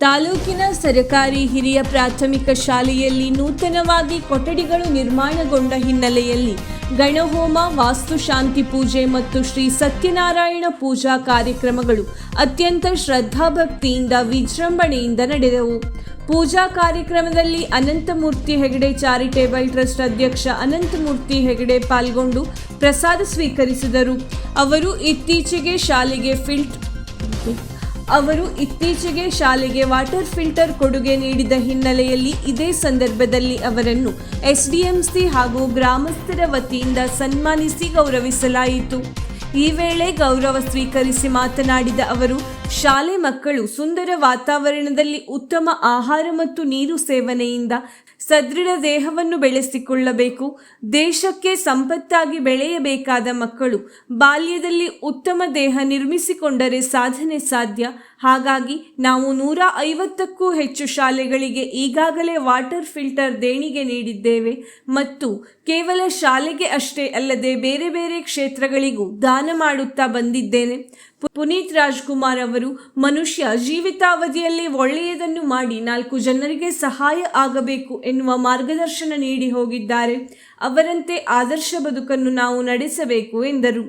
ತಾಲೂಕಿನ ಸರ್ಕಾರಿ ಹಿರಿಯ ಪ್ರಾಥಮಿಕ ಶಾಲೆಯಲ್ಲಿ ನೂತನವಾಗಿ ಕೊಠಡಿಗಳು ನಿರ್ಮಾಣಗೊಂಡ ಹಿನ್ನೆಲೆಯಲ್ಲಿ ಗಣಹೋಮ, ವಾಸ್ತುಶಾಂತಿ ಪೂಜೆ ಮತ್ತು ಶ್ರೀ ಸತ್ಯನಾರಾಯಣ ಪೂಜಾ ಕಾರ್ಯಕ್ರಮಗಳು ಅತ್ಯಂತ ಶ್ರದ್ಧಾಭಕ್ತಿಯಿಂದ ವಿಜೃಂಭಣೆಯಿಂದ ನಡೆದವು. ಪೂಜಾ ಕಾರ್ಯಕ್ರಮದಲ್ಲಿ ಅನಂತಮೂರ್ತಿ ಹೆಗಡೆ ಚಾರಿಟೇಬಲ್ ಟ್ರಸ್ಟ್ ಅಧ್ಯಕ್ಷ ಅನಂತಮೂರ್ತಿ ಹೆಗಡೆ ಪಾಲ್ಗೊಂಡು ಪ್ರಸಾದ ಸ್ವೀಕರಿಸಿದರು. ಅವರು ಇತ್ತೀಚೆಗೆ ಶಾಲೆಗೆ ವಾಟರ್ ಫಿಲ್ಟರ್ ಕೊಡುಗೆ ನೀಡಿದ ಹಿನ್ನೆಲೆಯಲ್ಲಿ ಇದೇ ಸಂದರ್ಭದಲ್ಲಿ ಅವರನ್ನು ಎಸ್ಡಿಎಂಸಿ ಹಾಗೂ ಗ್ರಾಮಸ್ಥರ ವತಿಯಿಂದ ಸನ್ಮಾನಿಸಿ ಗೌರವಿಸಲಾಯಿತು. ಈ ವೇಳೆ ಗೌರವ ಸ್ವೀಕರಿಸಿ ಮಾತನಾಡಿದ ಅವರು, ಶಾಲೆ ಮಕ್ಕಳು ಸುಂದರ ವಾತಾವರಣದಲ್ಲಿ ಉತ್ತಮ ಆಹಾರ ಮತ್ತು ನೀರು ಸೇವನೆಯಿಂದ ಸದೃಢ ದೇಹವನ್ನು ಬೆಳೆಸಿಕೊಳ್ಳಬೇಕು. ದೇಶಕ್ಕೆ ಸಂಪತ್ತಾಗಿ ಬೆಳೆಯಬೇಕಾದ ಮಕ್ಕಳು ಬಾಲ್ಯದಲ್ಲಿ ಉತ್ತಮ ದೇಹ ನಿರ್ಮಿಸಿಕೊಂಡರೆ ಸಾಧನೆ ಸಾಧ್ಯ. ಹಾಗಾಗಿ ನಾವು 150ಕ್ಕೂ ಹೆಚ್ಚು ಶಾಲೆಗಳಿಗೆ ಈಗಾಗಲೇ ವಾಟರ್ ಫಿಲ್ಟರ್ ದೇಣಿಗೆ ನೀಡಿದ್ದೇವೆ ಮತ್ತು ಕೇವಲ ಶಾಲೆಗೆ ಅಷ್ಟೇ ಅಲ್ಲದೆ ಬೇರೆ ಬೇರೆ ಕ್ಷೇತ್ರಗಳಿಗೂ ದಾನ ಮಾಡುತ್ತಾ ಬಂದಿದ್ದೇನೆ. ಪುನೀತ್ ರಾಜ್ಕುಮಾರ್ ಅವರು ಮನುಷ್ಯ ಜೀವಿತಾವಧಿಯಲ್ಲಿ ಒಳ್ಳೆಯದನ್ನು ಮಾಡಿ 4 ಜನರಿಗೆ ಸಹಾಯ ಆಗಬೇಕು ಎನ್ನುವ ಮಾರ್ಗದರ್ಶನ ನೀಡಿ ಹೋಗಿದ್ದಾರೆ. ಅವರಂತೆ ಆದರ್ಶ ಬದುಕನ್ನು ನಾವು ನಡೆಸಬೇಕು ಎಂದರು.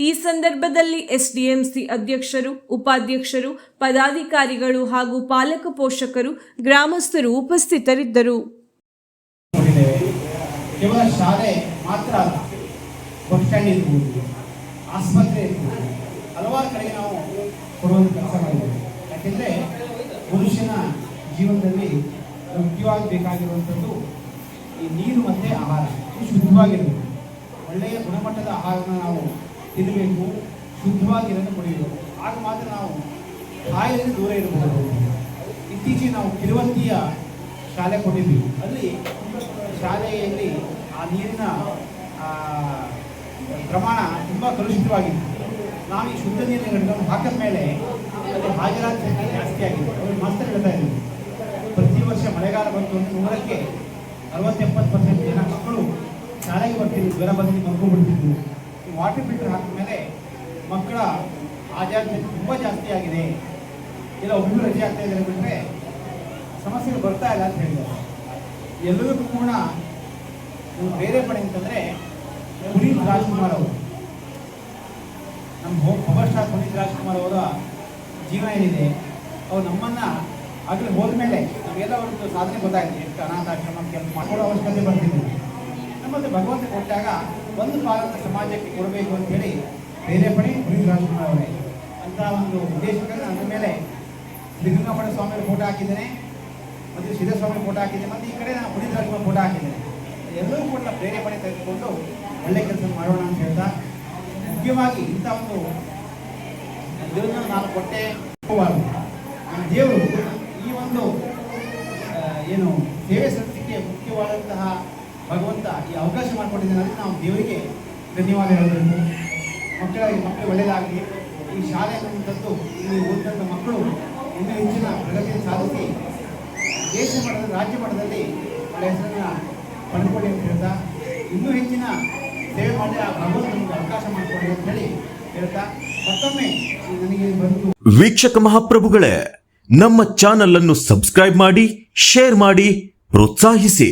ಈ ಸಂದರ್ಭದಲ್ಲಿ ಎಸ್ಡಿಎಂಸಿ ಅಧ್ಯಕ್ಷರು, ಉಪಾಧ್ಯಕ್ಷರು, ಪದಾಧಿಕಾರಿಗಳು ಹಾಗೂ ಪಾಲಕ ಪೋಷಕರು, ಗ್ರಾಮಸ್ಥರು ಉಪಸ್ಥಿತರಿದ್ದರು. ಕೇವಲ ಶಾಲೆ ಮಾತ್ರ ಅಲ್ಲ, ಬಸ್ ಸ್ಟ್ಯಾಂಡ್ ಇರ್ಬೋದು, ಆಸ್ಪತ್ರೆ ಇರ್ಬೋದು, ಹಲವಾರು ಕಡೆಗೆ ನಾವು ಕೊಡುವಂಥ ಕೆಲಸ ಮಾಡಿದ್ದೇವೆ. ಯಾಕೆಂದರೆ ಮನುಷ್ಯನ ಜೀವನದಲ್ಲಿ ಮುಖ್ಯವಾಗಿ ಬೇಕಾಗಿರುವಂಥದ್ದು ಈ ನೀರು ಮತ್ತು ಆಹಾರ. ಶುದ್ಧವಾಗಿರಬೇಕು, ಒಳ್ಳೆಯ ಗುಣಮಟ್ಟದ ಆಹಾರನ ನಾವು ತಿನ್ನಬೇಕು, ಶುದ್ಧವಾಗಿರೋದು ಕುಡಿಯಬೇಕು. ಆಗ ಮಾತ್ರ ನಾವು ಕಾಯಿಲೆಯಿಂದ ದೂರ ಇರಬಹುದು. ಇತ್ತೀಚೆಗೆ ನಾವು ಕಿರುವಂತಿಯ ಶಾಲೆ ಕೊಟ್ಟಿದ್ವಿ. ಅಲ್ಲಿ ಶಾಲೆಯಲ್ಲಿ ಆ ನೀರಿನ ಪ್ರಮಾಣ ತುಂಬ ಕಲುಷಿತವಾಗಿತ್ತು. ನಾವು ಈ ಶುದ್ಧ ನೀರಿನ ಘಟಕವನ್ನು ಹಾಕಿದ ಮೇಲೆ ಅಲ್ಲಿ ಹಾಜರಾತಿ ಸಂಖ್ಯೆ ಜಾಸ್ತಿ ಆಗಿದೆ. ಅವರು ಮಾಸ್ತರ್ ಹೇಳ್ತಾ ಇದ್ದೀವಿ, ಪ್ರತಿ ವರ್ಷ ಮಳೆಗಾಲ ಬಂತು ಅಂದರೆ 100ಕ್ಕೆ 60-70% ಜನ ಮಕ್ಕಳು ಶಾಲೆಗೆ ಬರ್ತಿದ್ರು, ಜ್ವರ ಬಂದು ಮಲ್ಕೊಂಡ್ಬಿಡ್ತಿದ್ರು. ಈ ವಾಟರ್ ಫಿಲ್ಟರ್ ಹಾಕಿದ ಮೇಲೆ ಮಕ್ಕಳ ಹಾಜರಾತಿ ಸಂಖ್ಯೆ ತುಂಬ ಜಾಸ್ತಿ ಆಗಿದೆ. ಇಲ್ಲ ಒಬ್ಬರು ರಜೆ ಆಗ್ತಾ ಇದ್ದಾರೆ ಬಿಟ್ಟರೆ ಸಮಸ್ಯೆಗಳು ಬರ್ತಾ ಇಲ್ಲ ಅಂತ ಹೇಳಿದ್ದಾರೆ. ಎಲ್ಲರಿಗೂ ಕೂಡ ಬೇರೆ ಪಡೆ ಅಂತಂದರೆ ಪುನೀತ್ ರಾಜ್ಕುಮಾರ್ ಅವರು, ನಮ್ಮ ಪವರ್ ಸ್ಟಾರ್ ಪುನೀತ್ ರಾಜ್ಕುಮಾರ್ ಅವರ ಜೀವನ ಏನಿದೆ, ಅವ್ರು ನಮ್ಮನ್ನು ಆಗಲೇ ಹೋದ್ಮೇಲೆ ನಮಗೆಲ್ಲ ಅವ್ರದ್ದು ಸಾಧನೆ ಗೊತ್ತಾಗಿದೆ. ಎಷ್ಟು ಅನಾಥಾಶ್ರಮ ಕೆಲಸ ಮಾಡೋ ಅವಶ್ಯಕತೆ ಬರ್ತಿದ್ವಿ. ನಮ್ಮದು ಭಗವಂತ ಕೊಟ್ಟಾಗ ಒಂದು ಪಾಲಕ ಸಮಾಜಕ್ಕೆ ಕೊಡಬೇಕು ಅಂತೇಳಿ ಬೇರೆ ಪಡೆ ಪುನೀತ್ ರಾಜ್ಕುಮಾರ್ ಅವರೇ ಅಂತ ಒಂದು ಉದ್ದೇಶಕ್ಕಾಗಿ ನನ್ನ ಮೇಲೆ ಲಿಂಗಪ್ಪನ ಸ್ವಾಮಿಯವ್ರ ಫೋಟೋ ಹಾಕಿದ್ದೇನೆ ಮತ್ತು ಸಿದ್ದಸ್ವಾಮಿ ಫೋಟೋ ಹಾಕಿದ್ದೇನೆ ಮತ್ತು ಈ ಕಡೆ ನಾನು ಪುನೀತ್ ರಾಜ್ಕುಮಾರ್ ಫೋಟೋ ಹಾಕಿದ್ದೇನೆ. ಎಲ್ಲರೂ ಕೂಡ ಪ್ರೇರೇಪಣೆ ತೆಗೆದುಕೊಂಡು ಒಳ್ಳೆ ಕೆಲಸ ಮಾಡೋಣ ಅಂತ ಹೇಳ್ತಾ, ಮುಖ್ಯವಾಗಿ ಇಂಥ ಒಂದು ದೇವರನ್ನು ನಾನು ಕೊಟ್ಟೆ ನನ್ನ ದೇವರು ಈ ಒಂದು ಏನು ಸೇವೆ ಸಲ್ಲಿಸಲಿಕ್ಕೆ ಮುಖ್ಯವಾದಂತಹ ಭಗವಂತ ಈ ಅವಕಾಶ ಮಾಡಿಕೊಟ್ಟಿದ್ದೇನೆ. ಅಂದರೆ ನಾವು ದೇವರಿಗೆ ಧನ್ಯವಾದ ಹೇಳಬೇಕು. ಮಕ್ಕಳಿಗೆ ಒಳ್ಳೆಯದಾಗಲಿ. ಈ ಶಾಲೆ ಅನ್ನುವಂಥದ್ದು ಇಲ್ಲಿ ಓದಿದಂಥ ಮಕ್ಕಳು ಇನ್ನೂ ಹೆಚ್ಚಿನ ಪ್ರಗತಿಯನ್ನು ಸಾಧಿಸಿ ದೇಶ ಮಟ್ಟದಲ್ಲಿ, ರಾಜ್ಯ ಮಟ್ಟದಲ್ಲಿ ಒಳ್ಳೆಯ ಹೆಸರನ್ನು ಪಡೆದುಕೊಳ್ಳಿ ಅಂತ ಹೇಳ್ತಾ, ಇನ್ನೂ ಹೆಚ್ಚಿನ ಸೇವೆ ಮಾಡಿ ಆ ಭಗವಂತ ನಮಗೆ ಅವಕಾಶ ಮಾಡಿಕೊಡಿ ಅಂತ ಹೇಳಿ ಹೇಳ್ತಾ, ಮತ್ತೊಮ್ಮೆ ನನಗೆ ಬಂದು ವೀಕ್ಷಕ ಮಹಾಪ್ರಭುಗಳೇ, ನಮ್ಮ ಚಾನಲ್ ಅನ್ನು ಸಬ್ಸ್ಕ್ರೈಬ್ ಮಾಡಿ, ಶೇರ್ ಮಾಡಿ, ಪ್ರೋತ್ಸಾಹಿಸಿ.